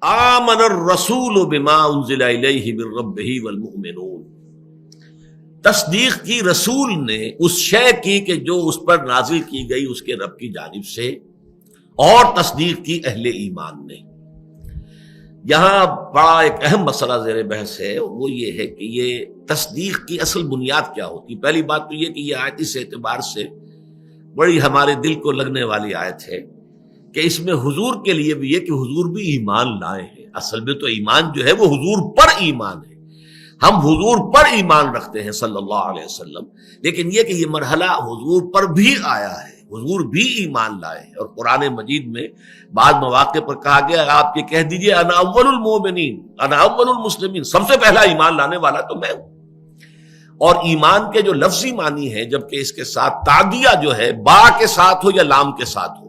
آمن الرسول بما انزل الیہ من ربہ والمؤمنون، تصدیق کی رسول نے اس شے کی کہ جو اس پر نازل کی گئی اس کے رب کی جانب سے، اور تصدیق کی اہل ایمان نے۔ یہاں بڑا ایک اہم مسئلہ زیر بحث ہے، وہ یہ ہے کہ یہ تصدیق کی اصل بنیاد کیا ہوتی ہے۔ پہلی بات تو یہ کہ یہ آیت اس اعتبار سے بڑی ہمارے دل کو لگنے والی آیت ہے کہ اس میں حضور کے لیے بھی یہ کہ حضور بھی ایمان لائے ہیں۔ اصل میں تو ایمان جو ہے وہ حضور پر ایمان ہے، ہم حضور پر ایمان رکھتے ہیں صلی اللہ علیہ وسلم، لیکن یہ کہ یہ مرحلہ حضور پر بھی آیا ہے، حضور بھی ایمان لائے ہیں۔ اور قرآن مجید میں بعض مواقع پر کہا گیا آپ یہ کہہ دیجئے انا اول المومنین انا اول المسلمین، سب سے پہلا ایمان لانے والا تو میں ہوں۔ اور ایمان کے جو لفظی معنی ہے، جبکہ اس کے ساتھ تعدیہ جو ہے با کے ساتھ ہو یا لام کے ساتھ ہو،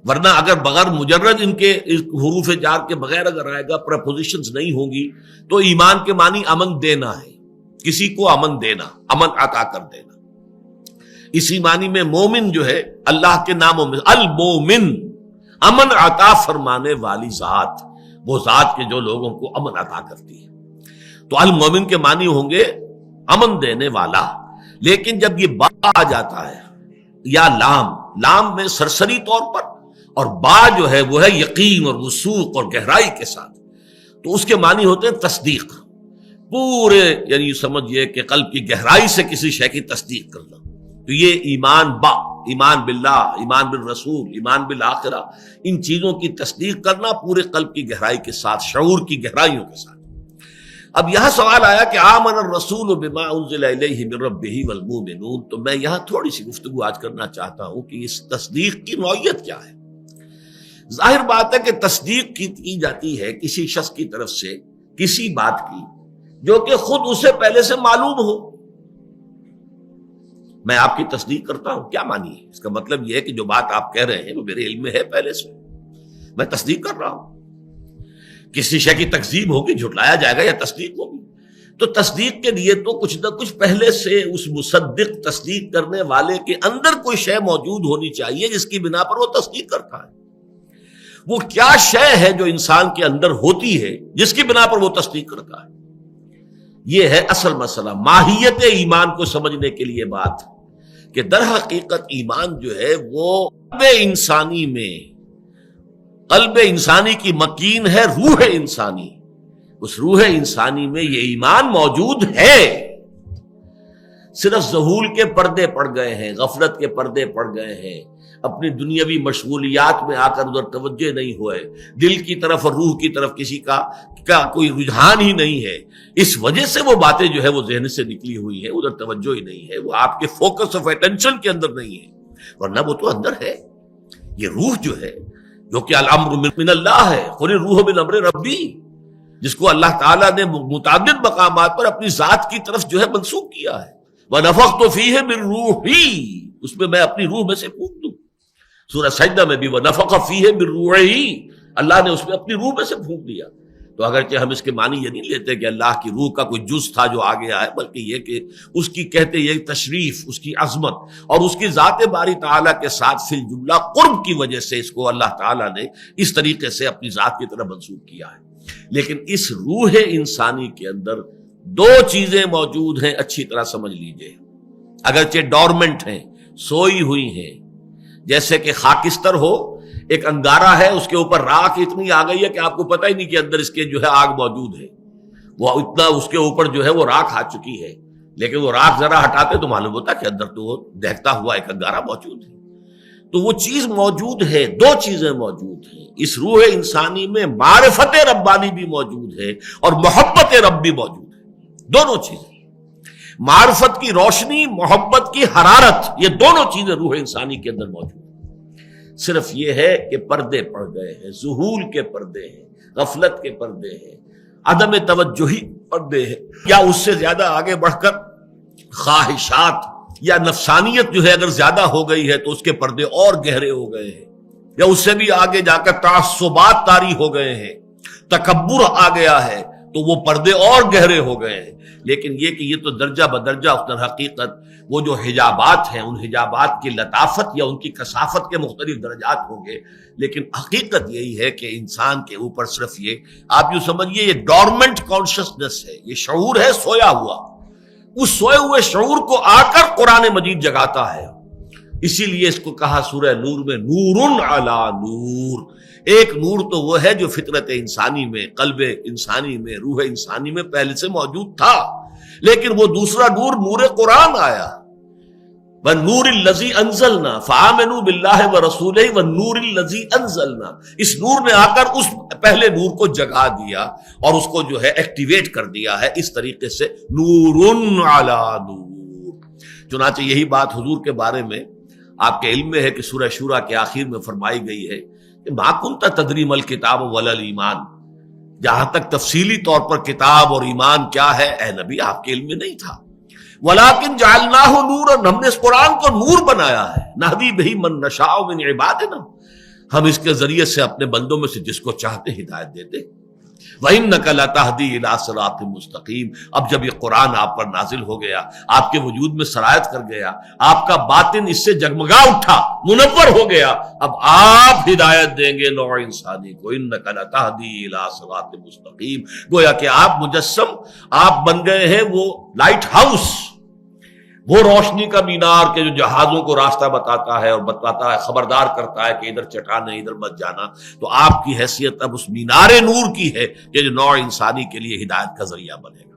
ورنہ اگر بغیر مجرد ان کے حروف جار کے بغیر اگر آئے گا، پریپوزیشنز نہیں ہوں گی، تو ایمان کے معنی امن دینا ہے، کسی کو امن دینا، امن عطا کر دینا۔ اسی معنی میں مومن جو ہے اللہ کے ناموں میں المومن، امن عطا فرمانے والی ذات، وہ ذات کے جو لوگوں کو امن عطا کرتی ہے۔ تو المومن کے معنی ہوں گے امن دینے والا۔ لیکن جب یہ با آ جاتا ہے یا لام میں سرسری طور پر، اور با جو ہے وہ ہے یقین اور وثوق اور گہرائی کے ساتھ، تو اس کے معنی ہوتے ہیں تصدیق، پورے یعنی سمجھئے کہ قلب کی گہرائی سے کسی شے کی تصدیق کرنا۔ تو یہ ایمان با، ایمان باللہ، ایمان بالرسول، ایمان بالآخرہ، ان چیزوں کی تصدیق کرنا پورے قلب کی گہرائی کے ساتھ، شعور کی گہرائیوں کے ساتھ۔ اب یہاں سوال آیا کہ آمن الرسول بما انزل الیہ من ربہ والمؤمنون، تو میں یہاں تھوڑی سی گفتگو آج کرنا چاہتا ہوں کہ اس تصدیق کی نوعیت کیا ہے۔ ظاہر بات ہے کہ تصدیق کی جاتی ہے کسی شخص کی طرف سے کسی بات کی جو کہ خود اسے پہلے سے معلوم ہو۔ میں آپ کی تصدیق کرتا ہوں، کیا معنی ہے اس کا؟ مطلب یہ ہے کہ جو بات آپ کہہ رہے ہیں وہ میرے علم میں ہے پہلے سے، میں تصدیق کر رہا ہوں۔ کسی شے کی تکذیب ہوگی، جھٹلایا جائے گا یا تصدیق ہوگی، تو تصدیق کے لیے تو کچھ نہ کچھ پہلے سے اس مصدق تصدیق کرنے والے کے اندر کوئی شے موجود ہونی چاہیے جس کی بنا پر وہ تصدیق کرتا ہے۔ وہ کیا شے ہے جو انسان کے اندر ہوتی ہے جس کی بنا پر وہ تصدیق کرتا ہے؟ یہ ہے اصل مسئلہ، ماہیت ایمان کو سمجھنے کے لیے بات کہ در حقیقت ایمان جو ہے وہ قلب انسانی کی مکین ہے، روح انسانی، اس روح انسانی میں یہ ایمان موجود ہے، صرف ذہول کے پردے پڑ گئے ہیں، غفلت کے پردے پڑ گئے ہیں، اپنی دنیاوی مشغولیات میں آ کر ادھر توجہ نہیں ہوئے، دل کی طرف اور روح کی طرف کسی کا کوئی رجحان ہی نہیں ہے، اس وجہ سے وہ باتیں جو ہے وہ ذہن سے نکلی ہوئی ہیں، ادھر توجہ ہی نہیں ہے، وہ آپ کے فوکس آف اٹینشن کے اندر نہیں ہے، ورنہ وہ تو اندر ہے۔ یہ روح جو ہے، جو کہ الامر من اللہ ہے، قل الروح من امر ربی، جس کو اللہ تعالیٰ نے متعدد مقامات پر اپنی ذات کی طرف جو ہے منسوب کیا ہے، وَنَفَخْتُ فِيهِ مِن رُوحِي، اس میں میں اپنی روح میں سے پھونک دوں۔ سورہ سجدہ میں بھی وَنَفَخَ فِيهِ مِن رُوحِهِ، اللہ نے اس میں اپنی روح میں سے پھونک دیا۔ تو اگرچہ ہم اس کے معنی یہ نہیں لیتے کہ اللہ کی روح کا کوئی جز تھا جو آگے آئے، بلکہ یہ کہ اس کی کہتے یہ تشریف، اس کی عظمت اور اس کی ذات باری تعالیٰ کے ساتھ فی الجملہ قرب کی وجہ سے اس کو اللہ تعالیٰ نے اس طریقے سے اپنی ذات کی طرف منسوب کیا ہے۔ لیکن اس روح انسانی کے اندر دو چیزیں موجود ہیں، اچھی طرح سمجھ لیجئے، اگرچہ ڈورمنٹ ہیں، سوئی ہوئی ہیں، جیسے کہ خاکستر ہو، ایک انگارہ ہے، اس کے اوپر راکھ اتنی آ گئی ہے کہ آپ کو پتہ ہی نہیں کہ اندر اس کے جو ہے آگ موجود ہے، وہ اتنا اس کے اوپر جو ہے وہ راکھ آ چکی ہے، لیکن وہ راکھ ذرا ہٹاتے تو معلوم ہوتا کہ اندر تو وہ دہتا ہوا ایک انگارہ موجود ہے۔ تو وہ چیز موجود ہے، دو چیزیں موجود ہیں اس روح انسانی میں، معرفت ربانی بھی موجود ہے اور محبت رب بھی موجود ہے، دونوں چیزیں، معرفت کی روشنی، محبت کی حرارت، یہ دونوں چیزیں روح انسانی کے اندر موجود ہیں۔ صرف یہ ہے کہ پردے پڑ گئے ہیں، ذہول کے پردے ہیں، غفلت کے پردے ہیں، عدم توجہی پردے ہیں، یا اس سے زیادہ آگے بڑھ کر خواہشات یا نفسانیت جو ہے اگر زیادہ ہو گئی ہے تو اس کے پردے اور گہرے ہو گئے ہیں، یا اس سے بھی آگے جا کر تعصبات طاری ہو گئے ہیں، تکبر آ گیا ہے، تو وہ پردے اور گہرے ہو گئے ہیں. لیکن یہ کہ یہ تو درجہ بدرجہ اس در حقیقت وہ جو حجابات ہیں ان حجابات کی لطافت یا ان کی کثافت کے مختلف درجات ہوں گے، لیکن حقیقت یہی ہے کہ انسان کے اوپر صرف یہ آپ یوں سمجھیے یہ ڈورمنٹ کانشسنس ہے، یہ شعور ہے سویا ہوا. اس سوئے ہوئے شعور کو آ کر قرآن مجید جگاتا ہے. اسی لیے اس کو کہا سورہ نور میں نور علی نور. ایک نور تو وہ ہے جو فطرت انسانی میں، قلب انسانی میں، روح انسانی میں پہلے سے موجود تھا، لیکن وہ دوسرا نور نور قرآن آیا. وَالنُّورِ الَّذِي أَنزَلْنَا فَآمِنُوا بِاللَّهِ وَرَسُولِهِ وَالنُّورِ الَّذِي أَنزَلْنَا. اس نور نے آ کر اس پہلے نور کو جگا دیا اور اس کو جو ہے ایکٹیویٹ کر دیا ہے. اس طریقے سے نور علی نور. چنانچہ یہی بات حضور کے بارے میں آپ کے علم میں ہے کہ سورہ شورى کے آخر میں فرمائی گئی ہے کہ مَا كُنْتَ تَدْرِي مَا الْكِتَابُ وَلَا الْإِيمَانُ. جہاں تک تفصیلی طور پر کتاب اور ایمان کیا ہے اے نبی آپ کے علم میں نہیں تھا. وَلَٰكِن جَعَلْنَاهُ نُورًا. ہم نے اس قرآن کو نور بنایا ہے. نَهْدِي بِهِ مَن نَّشَاءُ مِنْ عِبَادِنَا. ہم اس کے ذریعے سے اپنے بندوں میں سے جس کو چاہتے ہدایت دیتے. وَإِنَّكَ لَتَهْدِي إِلَىٰ صِرَاطٍ مُّسْتَقِيمٍ. اب جب یہ قرآن آپ پر نازل ہو گیا، آپ کے وجود میں سرایت کر گیا، آپ کا باطن اس سے جگمگا اٹھا، منور ہو گیا، اب آپ ہدایت دیں گے نوع انسانی کو. إِنَّكَ لَتَهْدِي إِلَىٰ صِرَاطٍ مُّسْتَقِيمٍ. گویا کہ آپ مجسم، آپ بن گئے ہیں وہ لائٹ ہاؤس، وہ روشنی کا مینار کہ جو جہازوں کو راستہ بتاتا ہے اور بتاتا ہے، خبردار کرتا ہے کہ ادھر چٹان ہے، ادھر مت جانا. تو آپ کی حیثیت اب اس مینار نور کی ہے کہ جو نوع انسانی کے لیے ہدایت کا ذریعہ بنے گا.